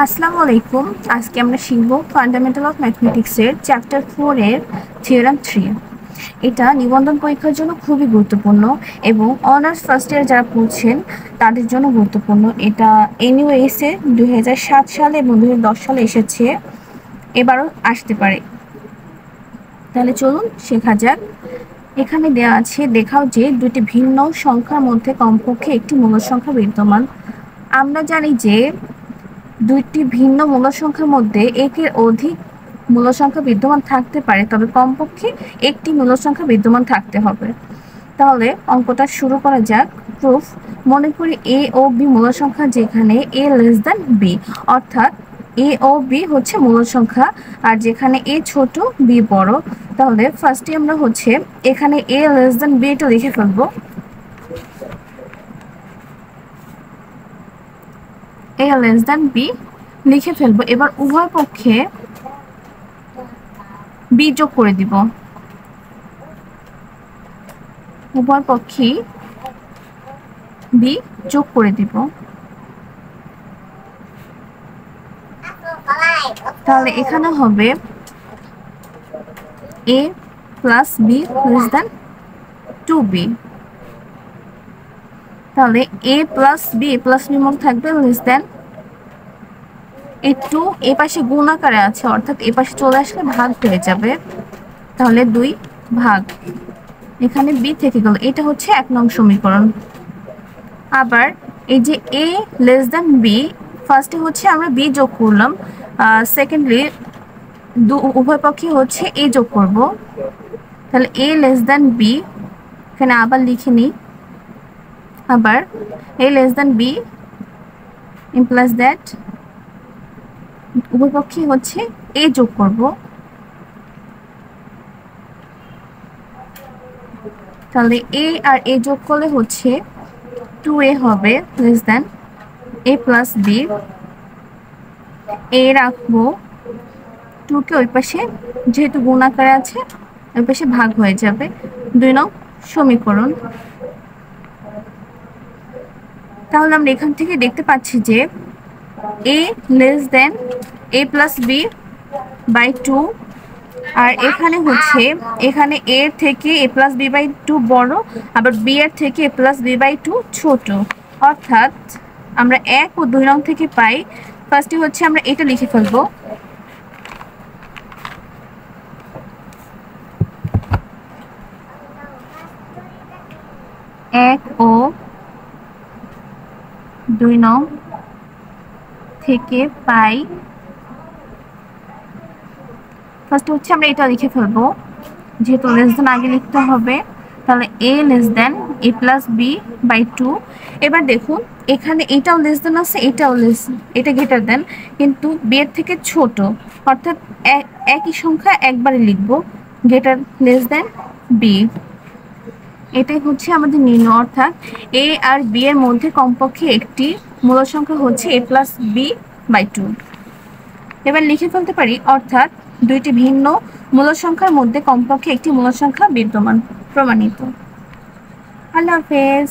আসসালামু আলাইকুম। আজকে আমরা শিখব ফান্ডামেন্টাল অফ ম্যাথমেটিক্সের চ্যাপ্টার 4 এর থিওরেম 3। এটা নিবন্ধন পরীক্ষার জন্য খুবই গুরুত্বপূর্ণ এবং অনার্স ফার্স্ট ইয়ার যারা পড়ছেন তাদের জন্য গুরুত্বপূর্ণ। এটা এনইউএসে 2007 সালে এবং 2010 সালে এসেছে, এবারও আসতে পারে। তাহলে চলুন শেখা যাক। এখানে দেওয়া আছে, দেখাও যে দুটি ভিন্ন সংখ্যার মধ্যে কমপক্ষে একটি মূল সংখ্যা বিদ্যমান। আমরা জানি যে দুইটি ভিন্ন মূল সংখ্যার মধ্যে একের অধিক মূল সংখ্যা বিদ্যমান থাকতে পারে, তবে কমপক্ষে একটি মূল সংখ্যা বিদ্যমান থাকতে হবে। তাহলে অঙ্কটা শুরু করা যাক। প্রুফ: মনে করি এ ও বি মূল সংখ্যা, যেখানে এ লেস দ্যান বি, অর্থাৎ এ ও বি হচ্ছে মূল সংখ্যা আর যেখানে এ ছোট বি বড়। তাহলে ফার্স্টে আমরা এখানে এ লেস দ্যান বি টা লিখে ফেলবো। এ লেস দ্যান বি লিখে ফেলবো। এবার উভয় পক্ষে বি যোগ করে দিব। উভয় পক্ষে বি যোগ করে দিব। তাহলে এখানে হবে a plus B less than 2b। তাহলে a প্লাস বি মধ্যে থাকবে লেস দ্যান এই 2, এ পাশে গুণ আকারে আছে, অর্থাৎ এ পাশে চলে আসলে ভাগ হয়ে যাবে। তাহলে 2 ভাগ, এখানে বি থেকে গেল। এটা হচ্ছে 1 নং সমীকরণ। আবার এই যে a লেস দ্যান বি, ফার্স্টে আমরা বি যোগ করলাম, সেকেন্ডলি উভয় পক্ষে a যোগ করব। তাহলে a লেস দ্যান বি, এখানে আবার লিখে নিই। আবার a less than B implies that উভয় পক্ষে a যোগ করব। তাহলে a আর a যোগ করলে 2a হবে less than a plus B. a রাখবো, 2 কে ওই পাশে, যেহেতু গুণ আকারে আছে, ওই পাশে ভাগ হয়ে যাবে। 2 নং সমীকরণ। তাহলে আমরা এখান থেকে দেখতে পাচ্ছি যে a less than a plus B by 2, আর এখানে a এর থেকে a প্লাস বি বাই 2 বড়, আবার b এর থেকে a প্লাস বি বাই 2 ছোট। অর্থাৎ আমরা 1 ও 2 নং থেকে পাই। ফার্স্টে আমরা এটা লিখে ফেলবো। এক ও 2 নং থেকে পাই। ফার্স্টে আমরা এটা লিখে ফেলবো, যেহেতু লেস দেন আগে লিখতে হবে। তাহলে a less than a plus B by 2। এবার দেখুন, এখানে এটাও লেস দেন আছে, এটা গ্রেটার দেন, কিন্তু b এর থেকে ছোট, অর্থাৎ একই সংখ্যা একবারে লিখবো, গ্রেটার লেস দেন b। এটাই আমাদের নির্ণয়, অর্থাৎ a আর b এর মধ্যে কমপক্ষে একটি মূল সংখ্যা a প্লাস বি বাই 2। এবার লিখে ফেলতে পারি, অর্থাৎ দুইটি ভিন্ন মূল সংখ্যার মধ্যে কমপক্ষে একটি মূল সংখ্যা বিদ্যমান। প্রমাণিত। আল্লাহ হাফেজ।